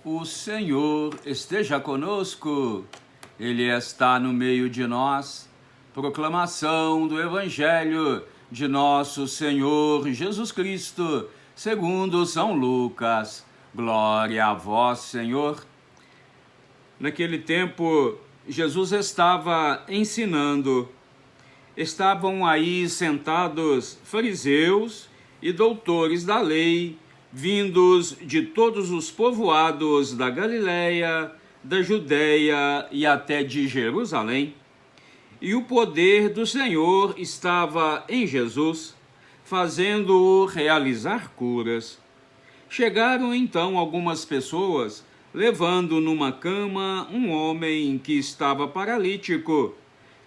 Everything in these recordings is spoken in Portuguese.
O Senhor esteja conosco, Ele está no meio de nós. Proclamação do Evangelho de nosso Senhor Jesus Cristo, segundo São Lucas. Glória a vós, Senhor. Naquele tempo, Jesus estava ensinando. Estavam aí sentados fariseus e doutores da lei, vindos de todos os povoados da Galileia, da Judéia e até de Jerusalém. E o poder do Senhor estava em Jesus, fazendo-o realizar curas. Chegaram então algumas pessoas, levando numa cama um homem que estava paralítico.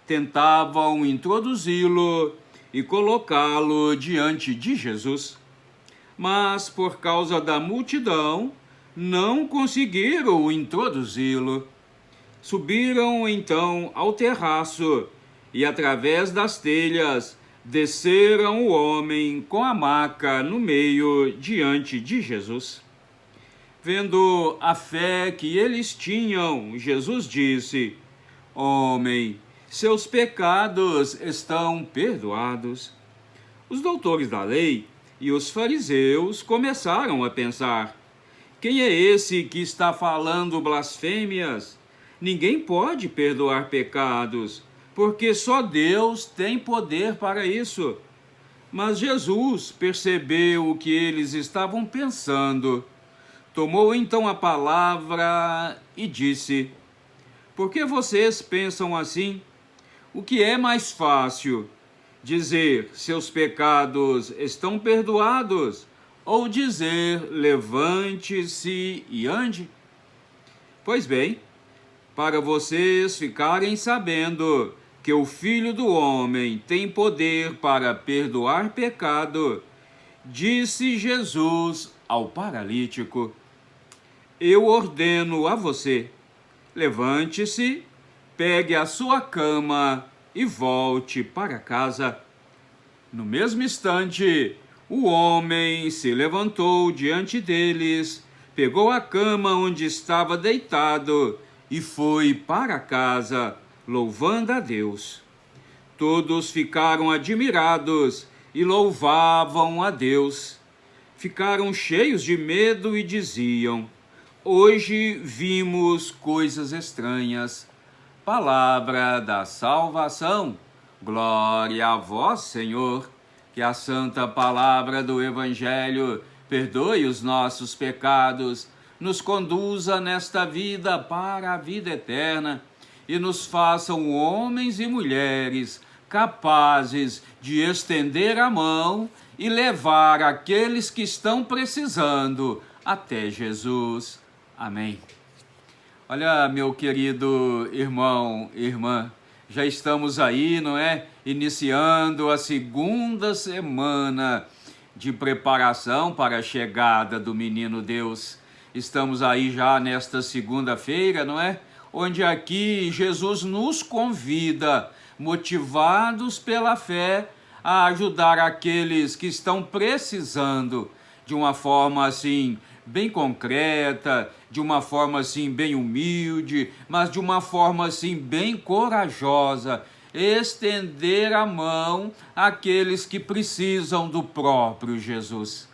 Tentavam introduzi-lo e colocá-lo diante de Jesus. Mas, por causa da multidão, não conseguiram introduzi-lo. Subiram então ao terraço e, através das telhas, desceram o homem com a maca no meio diante de Jesus. Vendo a fé que eles tinham, Jesus disse: Homem, seus pecados estão perdoados. Os doutores da lei e os fariseus começaram a pensar: quem é esse que está falando blasfêmias? Ninguém pode perdoar pecados, porque só Deus tem poder para isso. Mas Jesus percebeu o que eles estavam pensando. Tomou então a palavra e disse: por que vocês pensam assim? O que é mais fácil? Dizer, seus pecados estão perdoados, ou dizer, levante-se e ande? Pois bem, para vocês ficarem sabendo que o Filho do Homem tem poder para perdoar pecado, disse Jesus ao paralítico: eu ordeno a você, levante-se, pegue a sua cama e volte para casa. No mesmo instante, o homem se levantou diante deles, pegou a cama onde estava deitado e foi para casa, louvando a Deus. Todos ficaram admirados e louvavam a Deus. Ficaram cheios de medo e diziam: hoje vimos coisas estranhas. Palavra da salvação. Glória a vós, Senhor. Que a santa palavra do Evangelho perdoe os nossos pecados, nos conduza nesta vida para a vida eterna e nos façam homens e mulheres capazes de estender a mão e levar aqueles que estão precisando até Jesus. Amém. Olha, meu querido irmão e irmã, já estamos aí, não é? Iniciando a segunda semana de preparação para a chegada do Menino Deus. Estamos aí já nesta segunda-feira, não é? Onde aqui Jesus nos convida, motivados pela fé, a ajudar aqueles que estão precisando de uma forma assim, bem concreta, de uma forma assim bem humilde, mas de uma forma assim bem corajosa, estender a mão àqueles que precisam do próprio Jesus.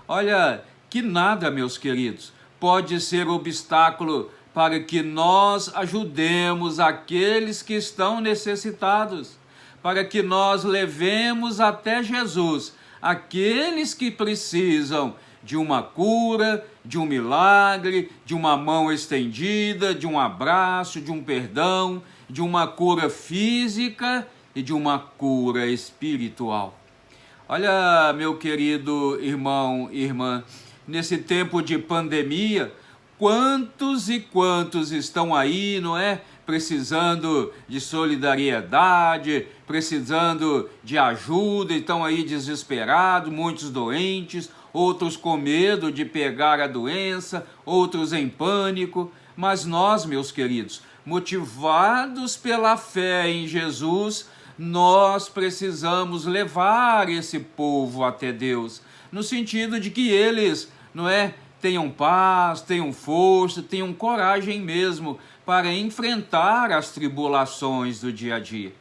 Olha, que nada, meus queridos, pode ser obstáculo para que nós ajudemos aqueles que estão necessitados, para que nós levemos até Jesus aqueles que precisam de uma cura, de um milagre, de uma mão estendida, de um abraço, de um perdão, de uma cura física e de uma cura espiritual. Olha, meu querido irmão e irmã, nesse tempo de pandemia, quantos e quantos estão aí, não é? Precisando de solidariedade, precisando de ajuda, estão aí desesperados, muitos doentes, outros com medo de pegar a doença, outros em pânico. Mas nós, meus queridos, motivados pela fé em Jesus, nós precisamos levar esse povo até Deus, no sentido de que eles, não é, tenham paz, tenham força, tenham coragem mesmo para enfrentar as tribulações do dia a dia.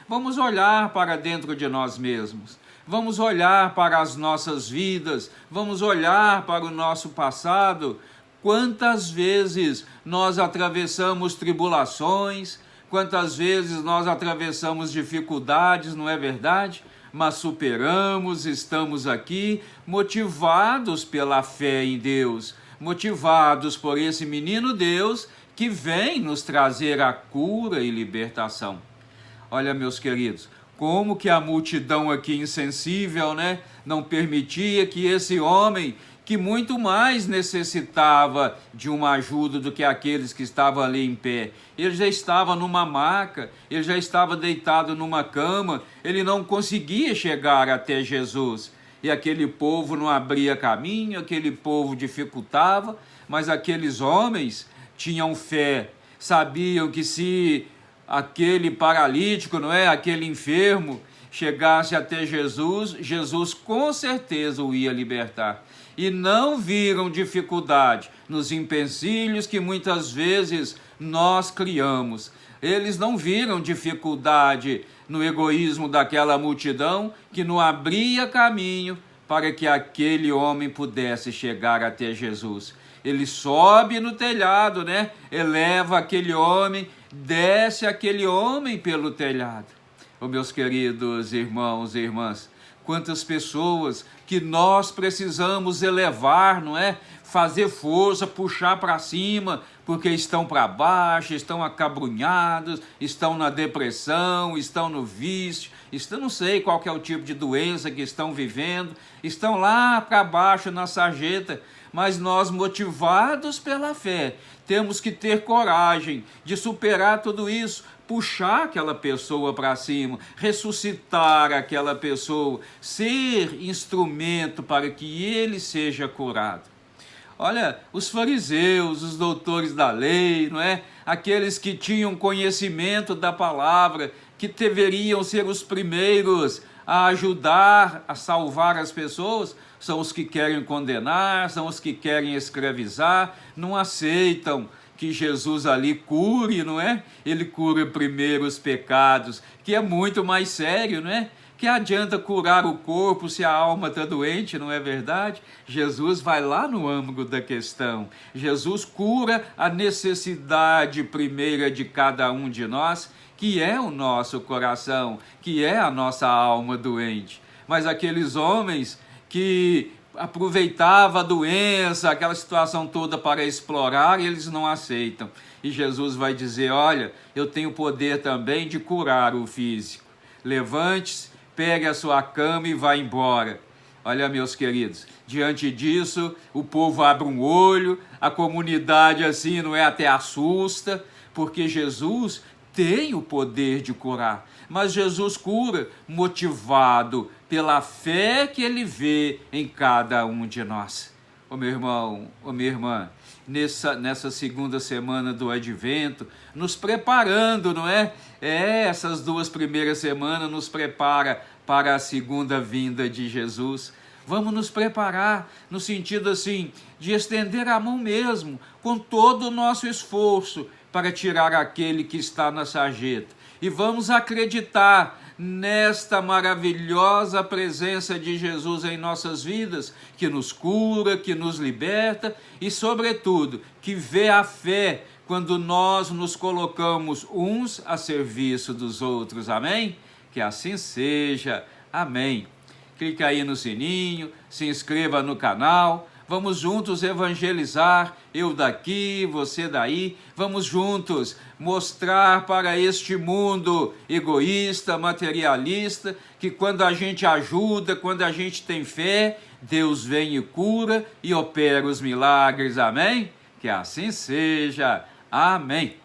Vamos olhar para dentro de nós mesmos, vamos olhar para as nossas vidas, vamos olhar para o nosso passado. Quantas vezes nós atravessamos tribulações, quantas vezes nós atravessamos dificuldades, não é verdade? Mas superamos, estamos aqui motivados pela fé em Deus, motivados por esse menino Deus que vem nos trazer a cura e libertação. Olha, meus queridos, como que a multidão aqui insensível, né, não permitia que esse homem, que muito mais necessitava de uma ajuda do que aqueles que estavam ali em pé. Ele já estava numa maca, ele já estava deitado numa cama, ele não conseguia chegar até Jesus. E aquele povo não abria caminho, aquele povo dificultava, mas aqueles homens tinham fé, sabiam que se aquele paralítico, não é, aquele enfermo, chegasse até Jesus, Jesus com certeza o ia libertar. E não viram dificuldade nos empecilhos que muitas vezes nós criamos. Eles não viram dificuldade no egoísmo daquela multidão que não abria caminho para que aquele homem pudesse chegar até Jesus. Ele sobe no telhado, né? Eleva aquele homem, desce aquele homem pelo telhado. Oh, meus queridos irmãos e irmãs, quantas pessoas que nós precisamos elevar, não é? Fazer força, puxar para cima, porque estão para baixo, estão acabrunhados, estão na depressão, estão no vício, não sei qual que é o tipo de doença que estão vivendo, estão lá para baixo na sarjeta, mas nós, motivados pela fé, temos que ter coragem de superar tudo isso, puxar aquela pessoa para cima, ressuscitar aquela pessoa, ser instrumento para que ele seja curado. Olha, os fariseus, os doutores da lei, não é? Aqueles que tinham conhecimento da palavra, que deveriam ser os primeiros a ajudar a salvar as pessoas, são os que querem condenar, são os que querem escravizar, não aceitam que Jesus ali cure, não é? Ele cura primeiro os pecados, que é muito mais sério, não é? Que adianta curar o corpo se a alma está doente, não é verdade? Jesus vai lá no âmago da questão. Jesus cura a necessidade primeira de cada um de nós, que é o nosso coração, que é a nossa alma doente. Mas aqueles homens que aproveitavam a doença, aquela situação toda para explorar, eles não aceitam. E Jesus vai dizer, olha, eu tenho poder também de curar o físico. Levante-se, pegue a sua cama e vá embora. Olha, meus queridos, diante disso, o povo abre um olho, a comunidade assim, não é, até assusta, porque Jesus tem o poder de curar, mas Jesus cura motivado pela fé que ele vê em cada um de nós. Ô meu irmão, ô minha irmã, nessa segunda semana do Advento, nos preparando, não é? Essas 2 primeiras semanas nos prepara para a segunda vinda de Jesus. Vamos nos preparar no sentido assim, de estender a mão mesmo, com todo o nosso esforço, para tirar aquele que está na sarjeta. E vamos acreditar nesta maravilhosa presença de Jesus em nossas vidas, que nos cura, que nos liberta e, sobretudo, que vê a fé quando nós nos colocamos uns a serviço dos outros. Amém? Que assim seja. Amém. Clica aí no sininho, se inscreva no canal. Vamos juntos evangelizar, eu daqui, você daí. Vamos juntos mostrar para este mundo egoísta, materialista, que quando a gente ajuda, quando a gente tem fé, Deus vem e cura e opera os milagres. Amém? Que assim seja. Amém.